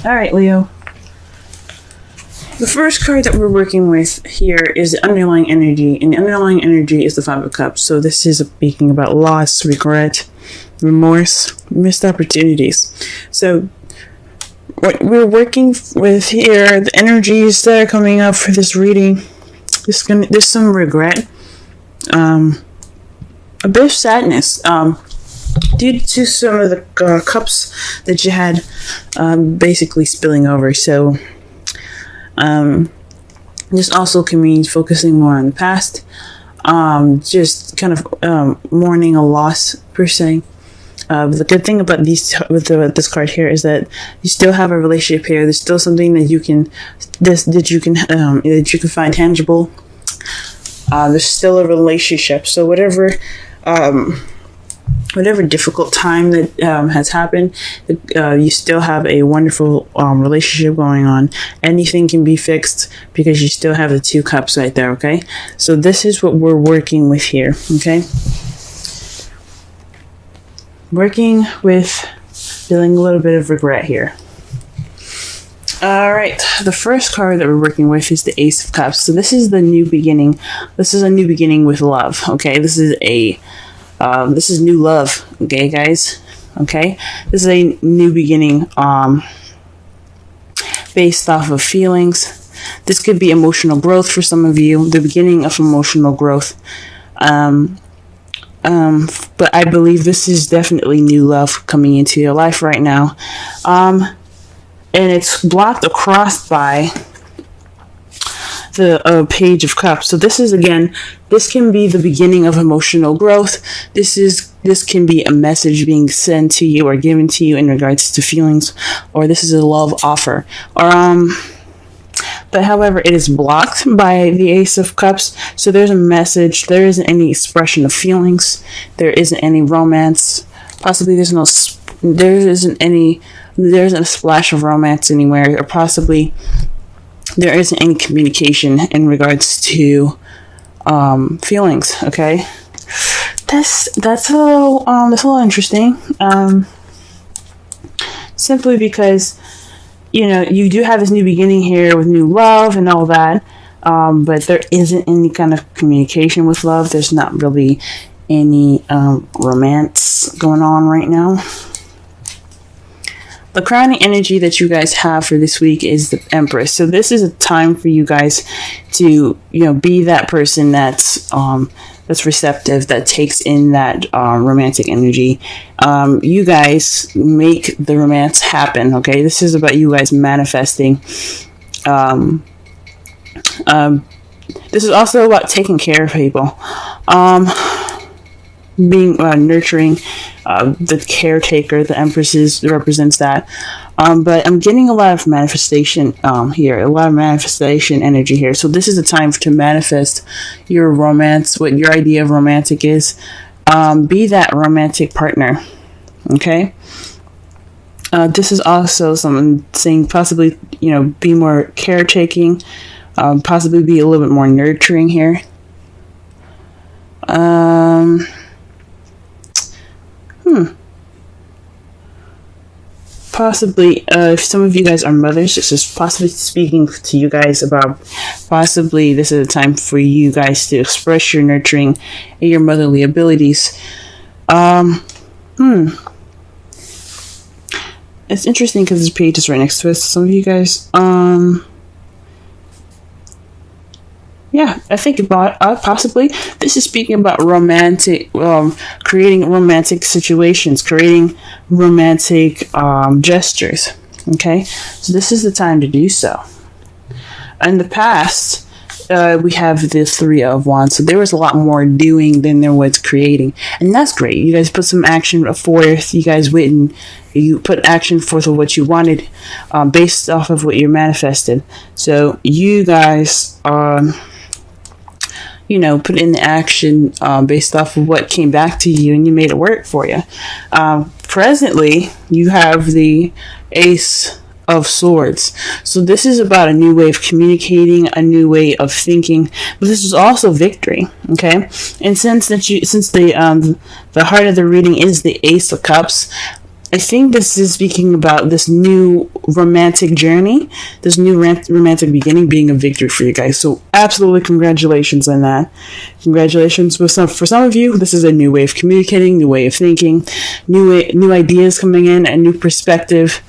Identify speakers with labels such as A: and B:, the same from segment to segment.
A: All right, Leo. The first card that we're working with here is the underlying energy, and the underlying energy is the Five of Cups. So this is speaking about loss, regret, remorse, missed opportunities. So what we're working with here, the energies that are coming up for this reading, there's some regret, a bit of sadness, due to some of the cups that you had basically spilling over. So this also can mean focusing more on the past, just kind of mourning a loss per se. The good thing about this card here is that you still have a relationship here. There's still something that you can find tangible. There's still a relationship. So whatever difficult time that has happened, you still have a wonderful relationship going on. Anything can be fixed because you still have the Two Cups right there, okay? So this is what we're working with here, okay? Working with feeling a little bit of regret here. All right, the first card that we're working with is the Ace of Cups. So this is the new beginning. This is a new beginning with love, okay? This is new love, okay, guys? Okay, this is a new beginning based off of feelings. This could be emotional growth for some of you, the beginning of emotional growth. But I believe this is definitely new love coming into your life right now. And it's blocked across by the Page of Cups. So this can be the beginning of emotional growth. This can be a message being sent to you or given to you in regards to feelings, or this is a love offer. But however, it is blocked by the Ace of Cups. So there's a message. There isn't any expression of feelings. There isn't any romance. Possibly there isn't a splash of romance anywhere, or possibly there isn't any communication in regards to feelings. Okay, that's a little interesting. Simply because you do have this new beginning here with new love and all that, but there isn't any kind of communication with love. There's not really any romance going on right now. The crowning energy that you guys have for this week is the Empress. So this is a time for you guys to, be that person that's receptive, that takes in that romantic energy. You guys make the romance happen, okay? This is about you guys manifesting. This is also about taking care of people. Being nurturing, the caretaker, the Empress represents that. But I'm getting a lot of manifestation here, a lot of manifestation energy here. So this is a time to manifest your romance, what your idea of romantic is. Be that romantic partner, okay? This is also someone saying possibly, be more caretaking, possibly be a little bit more nurturing here. Possibly, if some of you guys are mothers, this is possibly speaking to you guys about possibly this is a time for you guys to express your nurturing and your motherly abilities. It's interesting because this page is right next to us. Some of you guys, yeah, I think about possibly this is speaking about romantic, creating romantic situations, creating romantic gestures. Okay, so this is the time to do so. In the past, we have the Three of Wands, so there was a lot more doing than there was creating, and that's great. You guys put some action forth. You guys went and you put action forth of what you wanted, based off of what you manifested. So you guys put in the action based off of what came back to you, and you made it work for you. Presently, you have the Ace of Swords. So this is about a new way of communicating, a new way of thinking, but this is also victory, okay? And since the heart of the reading is the Ace of Cups, I think this is speaking about this new romantic journey, this new romantic beginning being a victory for you guys. So absolutely congratulations on that. Congratulations. For some of you, this is a new way of communicating, new way of thinking, new ideas coming in, a new perspective,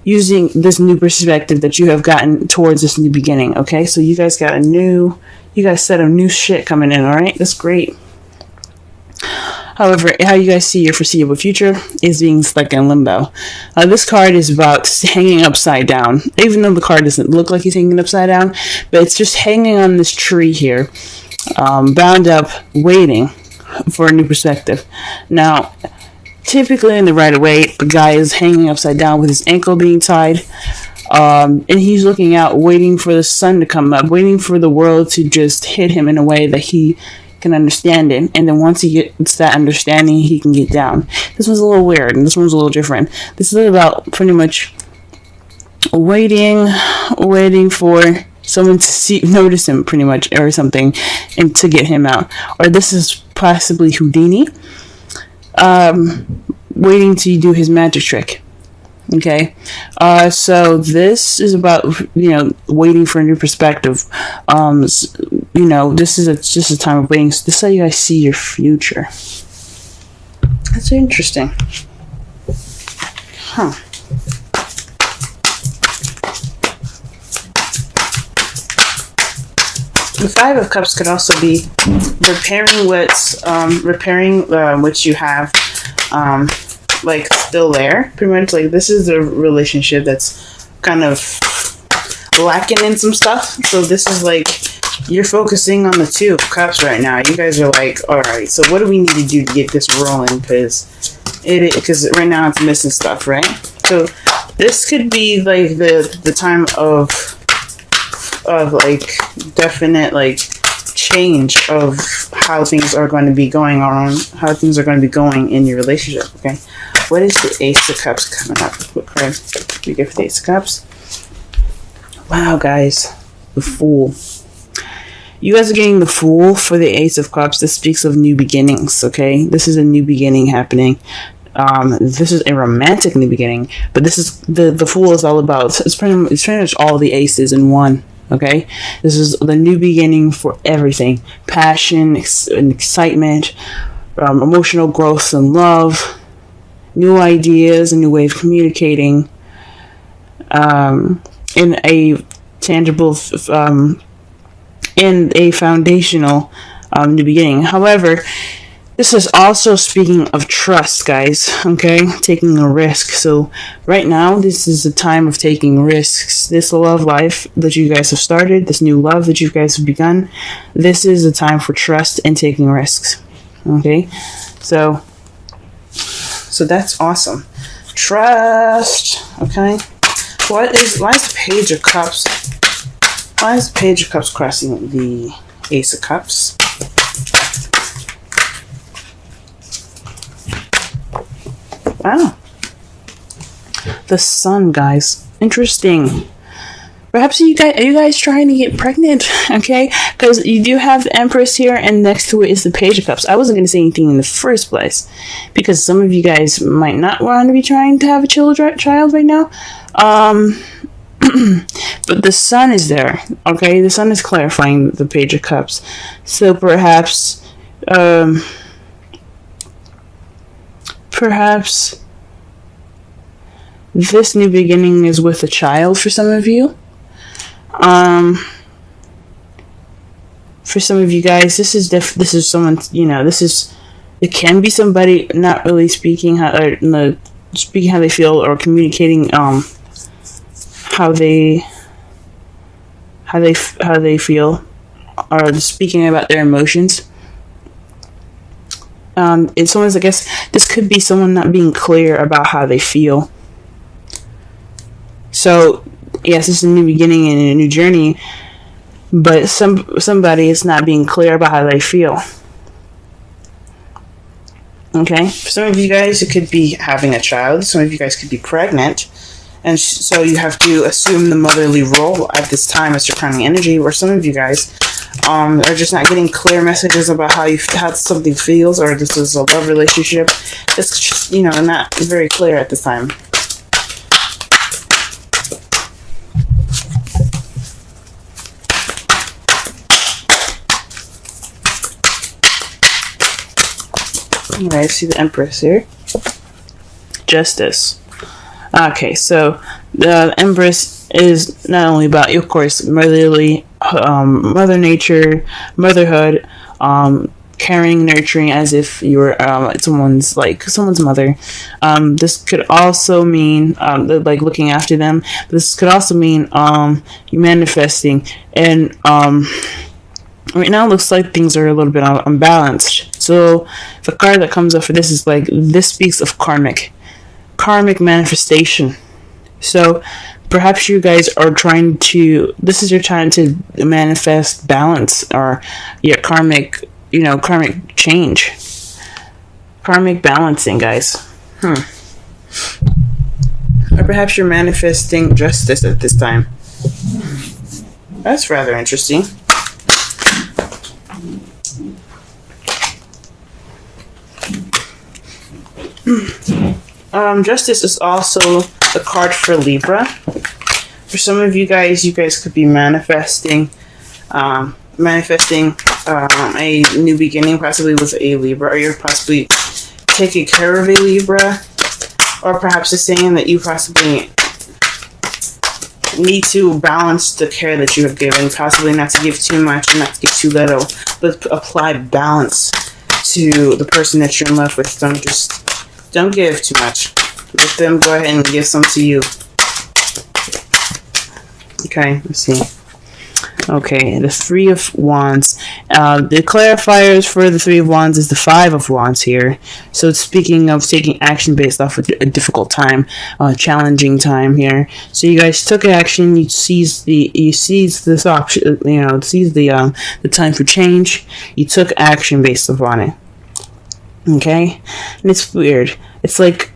A: using this new perspective that you have gotten towards this new beginning. Okay, so you guys got you got a set of new shit coming in. All right, that's great. However, how you guys see your foreseeable future is being stuck in limbo. This card is about hanging upside down, even though the card doesn't look like he's hanging upside down, but it's just hanging on this tree here, bound up, waiting for a new perspective. Now, typically in the Rider-Waite, the guy is hanging upside down with his ankle being tied, and he's looking out, waiting for the sun to come up, waiting for the world to just hit him in a way that he can understand it, and then once he gets that understanding, he can get down. This one's a little weird, and this one's a little different. This is about pretty much waiting for someone to notice him, pretty much, or something, and to get him out. Or this is possibly Houdini, waiting to do his magic trick. Okay, so this is about, waiting for a new perspective. This is just a time of waiting. So this is how you guys see your future. That's interesting. Huh. The Five of Cups could also be repairing what you have, still there, pretty much. Like, this is a relationship that's kind of lacking in some stuff. So this is like, you're focusing on the Two of Cups right now. You guys are like, all right, so what do we need to do to get this rolling? Because right now it's missing stuff, right? So this could be like the time of like definite like change of how things are going to be going on, how things are going to be going in your relationship. Okay, what is the Ace of Cups coming up? What card do you get for the Ace of Cups? Wow, guys, the Fool. You guys are getting the Fool for the Ace of Cups. This speaks of new beginnings. Okay, this is a new beginning happening. This is a romantic new beginning, but this is the Fool is all about. It's pretty much all the aces in one. Okay, this is the new beginning for everything: passion and excitement, emotional growth and love, new ideas, a new way of communicating, in a tangible, in a foundational new beginning. However, this is also speaking of trust, guys, okay? Taking a risk. So right now, this is a time of taking risks. This love life that you guys have started, this new love that you guys have begun, this is a time for trust and taking risks, okay? So that's awesome. Trust, okay? Why is the Page of Cups? Why is the Page of Cups crossing the Ace of Cups? Wow. The Sun, guys. Interesting. Perhaps are you guys trying to get pregnant? Okay? Because you do have the Empress here, and next to it is the Page of Cups. I wasn't going to say anything in the first place, because some of you guys might not want to be trying to have a child right now. But the Sun is there. Okay? The Sun is clarifying the Page of Cups. So perhaps this new beginning is with a child for some of you. For some of you guys, this is someone, it can be somebody not really speaking how they feel, or communicating how they feel, or speaking about their emotions. It's someone's, I guess, this could be someone not being clear about how they feel. So, yes, this is a new beginning and a new journey, but somebody is not being clear about how they feel. Okay? For some of you guys, it could be having a child. Some of you guys could be pregnant, and so you have to assume the motherly role at this time as your crowning energy, or some of you guys are just not getting clear messages about how something feels, or this is a love relationship. It's just, you know, not very clear at this time. Alright, see the Empress here. Justice. Okay, so the Empress is not only about, of course, motherly, mother nature, motherhood, caring, nurturing, as if you were someone's mother. This could also mean like looking after them. This could also mean you manifesting, and right now it looks like things are a little bit unbalanced. So the card that comes up for this is like, this speaks of karmic manifestation. So perhaps you guys are trying to, this is your time to manifest balance, or your karmic change. Karmic balancing, guys. Or perhaps you're manifesting justice at this time. That's rather interesting. Justice is also the card for Libra. For some of you guys could be manifesting a new beginning, possibly with a Libra, or you're possibly taking care of a Libra, or perhaps it's saying that you possibly need to balance the care that you have given, possibly not to give too much and not to give too little, but apply balance to the person that you're in love with. Don't give too much. Let them go ahead and give some to you. Okay, let's see. Okay, the Three of Wands. The clarifiers for the Three of Wands is the Five of Wands here. So it's speaking of taking action based off of a difficult time, challenging time here. So you guys took action. You seized this option. Seized the time for change. You took action based upon it. Okay, and it's weird. It's like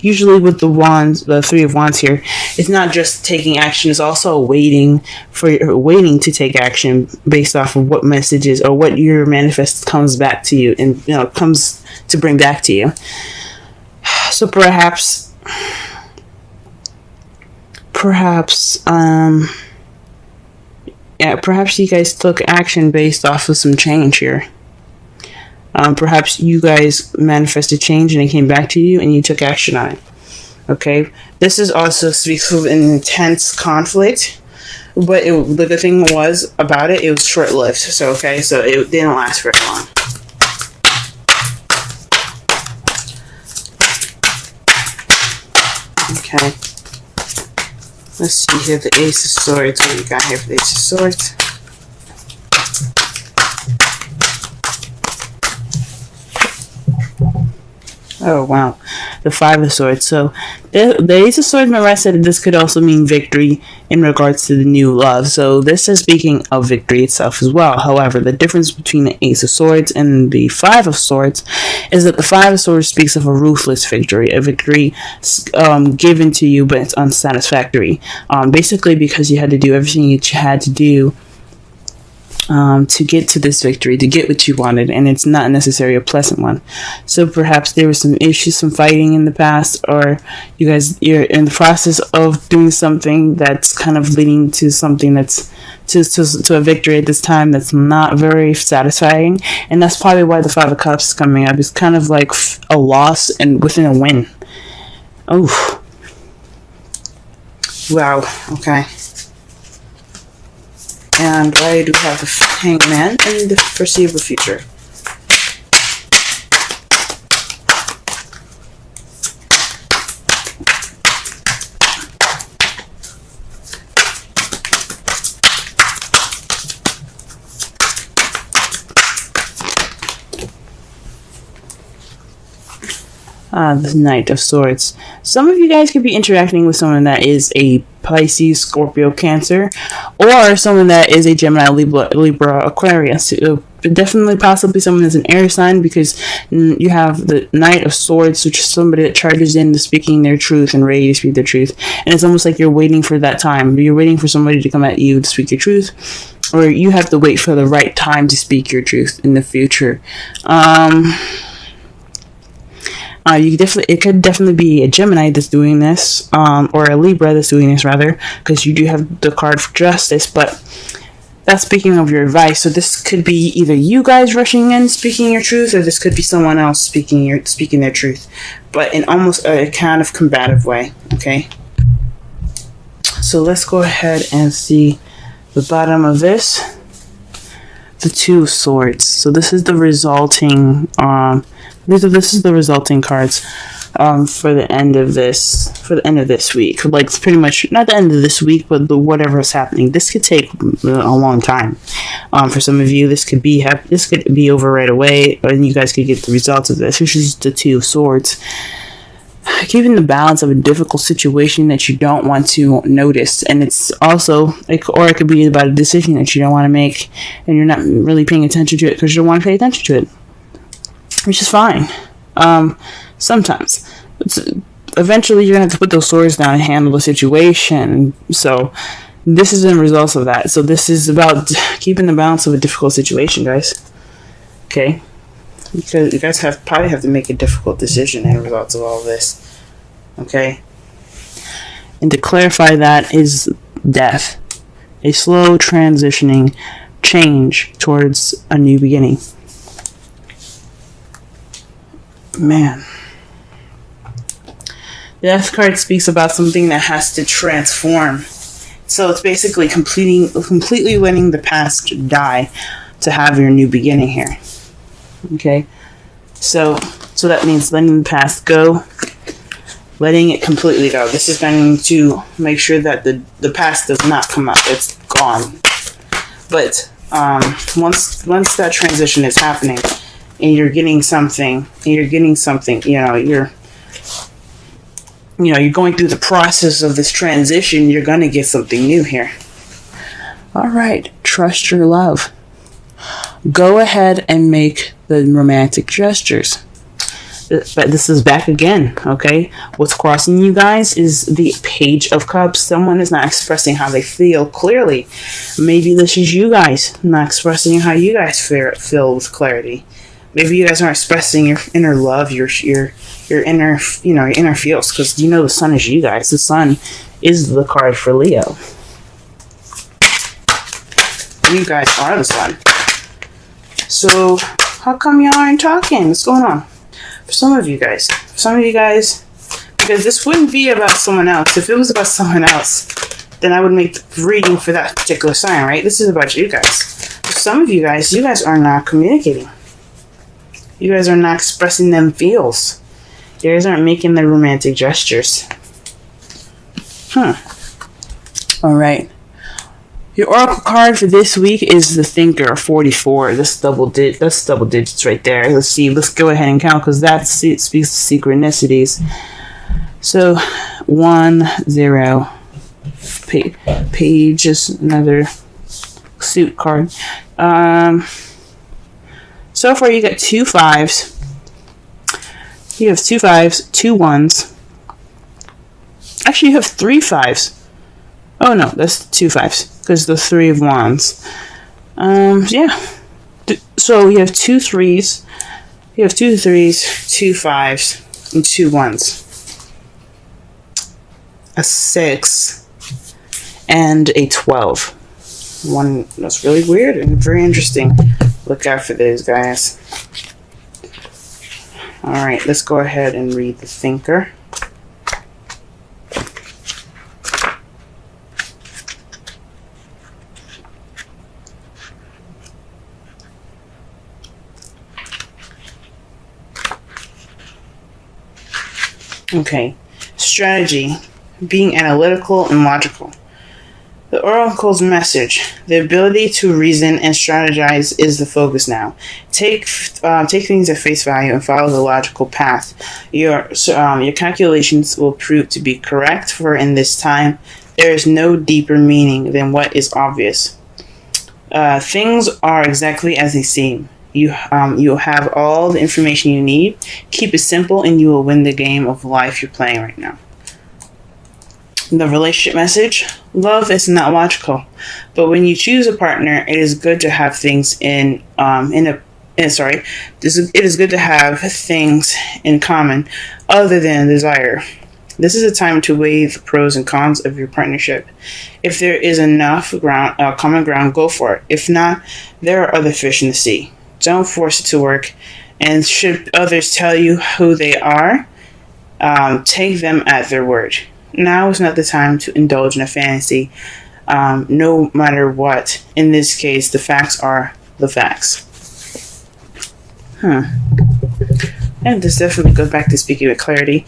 A: usually with the Three of Wands here, it's not just taking action, it's also waiting to take action based off of what messages or what your manifest comes back to you, and comes to bring back to you. So perhaps you guys took action based off of some change here. Perhaps you guys manifested change and it came back to you and you took action on it. Okay, this is also speaks of an intense conflict, but the good thing was about it, it was short-lived. So it didn't last very long. Okay, let's see here, the Ace of Swords. What do we got here for the Ace of Swords? Oh, wow. The Five of Swords. So, the Ace of Swords, remember I said that this could also mean victory in regards to the new love. So, this is speaking of victory itself as well. However, the difference between the Ace of Swords and the Five of Swords is that the Five of Swords speaks of a ruthless victory. A victory given to you, but it's unsatisfactory. Basically, because you had to do everything that you had to do to get to this victory, to get what you wanted, and it's not necessarily a pleasant one. So perhaps there were some issues, some fighting in the past, or you're in the process of doing something that's kind of leading to something that's to a victory at this time that's not very satisfying, and that's probably why the Five of Cups is coming up. It's kind of like a loss and within a win. Oh, wow. Okay. And I do have the Hangman in the foreseeable future. The Knight of Swords. Some of you guys could be interacting with someone that is a Pisces, Scorpio, Cancer, or someone that is a Gemini, Libra, Aquarius. definitely possibly someone that's an air sign, because you have the Knight of Swords, which is somebody that charges in to speaking their truth and ready to speak their truth. And it's almost like you're waiting for that time. You're waiting for somebody to come at you to speak your truth, or you have to wait for the right time to speak your truth in the future. It could definitely be a Gemini that's doing this, or a Libra that's doing this, rather, because you do have the card for Justice. But that's speaking of your advice. So this could be either you guys rushing in speaking your truth, or this could be someone else speaking their truth, but in almost a kind of combative way. Okay. So let's go ahead and see the bottom of this. The Two of Swords. So this is the resulting. This is the resulting cards for the end of this week. Like, it's pretty much not the end of this week, but whatever is happening. This could take a long time. For some of you, this could be over right away, and you guys could get the results of this, which is the Two of Swords. Keeping the balance of a difficult situation that you don't want to notice, and it's also, or it could be about a decision that you don't want to make, and you're not really paying attention to it because you don't want to pay attention to it, which is fine. Sometimes eventually you're gonna have to put those swords down and handle the situation. So this is the results of that. So this is about keeping the balance of a difficult situation, guys. Okay. Because you guys probably have to make a difficult decision as a result of all this. Okay? And to clarify, that is death. A slow transitioning change towards a new beginning. Man. The Death card speaks about something that has to transform. So it's basically completely letting the past die to have your new beginning here. Okay, so that means letting the past go, letting it completely go. This is going to make sure that the past does not come up. It's gone. But once that transition is happening, and you're getting something, you're going through the process of this transition, you're going to get something new here. All right, trust your love. Go ahead and make the romantic gestures. But this is back again, okay? What's crossing you guys is the Page of Cups. Someone is not expressing how they feel clearly. Maybe this is you guys not expressing how you guys feel with clarity. Maybe you guys aren't expressing your inner love, your inner, your inner feels, because the sun is you guys. The sun is the card for Leo. You guys are the sun. So, how come y'all aren't talking? What's going on? For some of you guys, because this wouldn't be about someone else. If it was about someone else, then I would make the reading for that particular sign, right? This is about you guys. For some of you guys are not communicating. You guys are not expressing them feels. You guys aren't making the romantic gestures. All right. Your oracle card for this week is the Thinker, 44. That's double digits right there. Let's see. Let's go ahead and count, because that speaks to synchronicities. So 1, 0. Page is another suit card. So far you got 2 5s. You have 2 5s, 2 1s. Actually, you have 3 5s. Oh no, that's 2 5s, because the 3 of Wands. Yeah. So you have 2 3s. You have 2 3s, 2 5s, and 2 1s. A 6 and a 12. One that's really weird and very interesting. Look out for those, guys. Alright, let's go ahead and read the Thinker. Okay, strategy, being analytical and logical. The oracle's message: the ability to reason and strategize is the focus now. Take things at face value and follow the logical path. Your calculations will prove to be correct, for in this time there is no deeper meaning than what is obvious. Things are exactly as they seem. You'll have all the information you need. Keep it simple, and you will win the game of life you're playing right now. The relationship message: love is not logical, but when you choose a partner, it is good to have things it is good to have things in common other than desire. This is a time to weigh the pros and cons of your partnership. If there is enough common ground, go for it. If not, there are other fish in the sea. Don't force it to work. And should others tell you who they are, take them at their word. Now is not the time to indulge in a fantasy, no matter what. In this case, the facts are the facts. And this definitely goes back to speaking with clarity.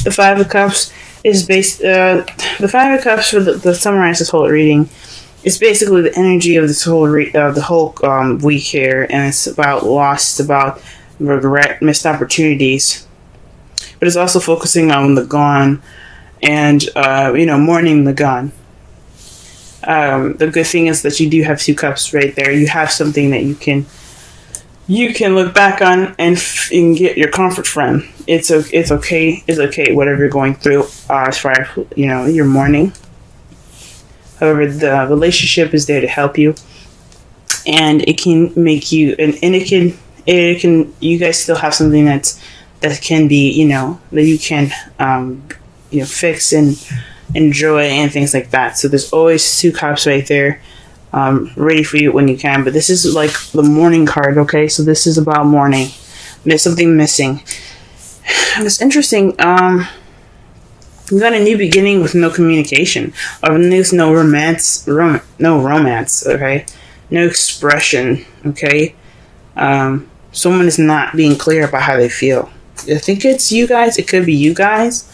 A: The Five of Cups is the Five of Cups, for the summarize this whole reading, is basically the energy of this whole the whole week here, and it's about loss, it's about regret, missed opportunities, but it's also focusing on the gone, and mourning the gone. The good thing is that you do have two cups right there. You have something that you can look back on and get your comfort from. It's okay. Whatever you're going through, as far as your mourning. However, the relationship is there to help you, and it can make you, and it can. You guys still have something that can be, that you can, fix and enjoy and things like that. So there's always two cups right there. Ready for you when you can, but this is like the mourning card, okay? So this is about mourning. There's something missing. And it's interesting. You got a new beginning with no communication. There's no romance. No romance, okay? No expression, okay? Someone is not being clear about how they feel. I think it's you guys. It could be you guys.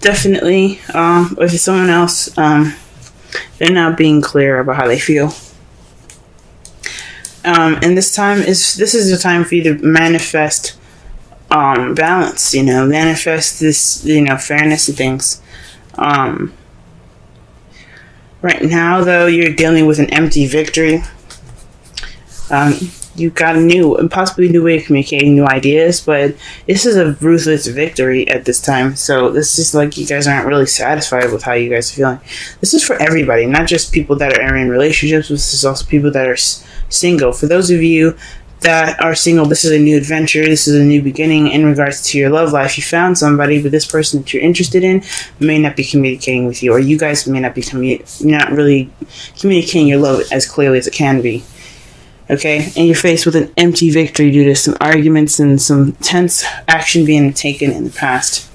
A: Definitely. If it's someone else, they're not being clear about how they feel. And this is the time for you to manifest balance, manifest this, fairness and things. Right now, though, you're dealing with an empty victory. You've got a new and possibly new way of communicating, new ideas, but this is a ruthless victory at this time. So this is like you guys aren't really satisfied with how you guys are feeling. This is for everybody, not just people that are in relationships. This is also people that are single. For those of you that are single, this is a new adventure. This is a new beginning in regards to your love life. You found somebody, but this person that you're interested in may not be communicating with you, or you guys may not be not really communicating your love as clearly as it can be. Okay, and you're faced with an empty victory due to some arguments and some tense action being taken in the past.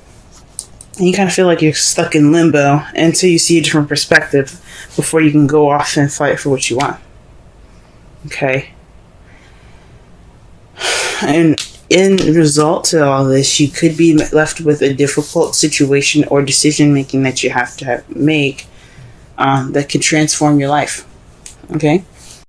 A: And you kind of feel like you're stuck in limbo until you see a different perspective before you can go off and fight for what you want. Okay. And in result to all this, you could be left with a difficult situation or decision making that you have to make that could transform your life. Okay.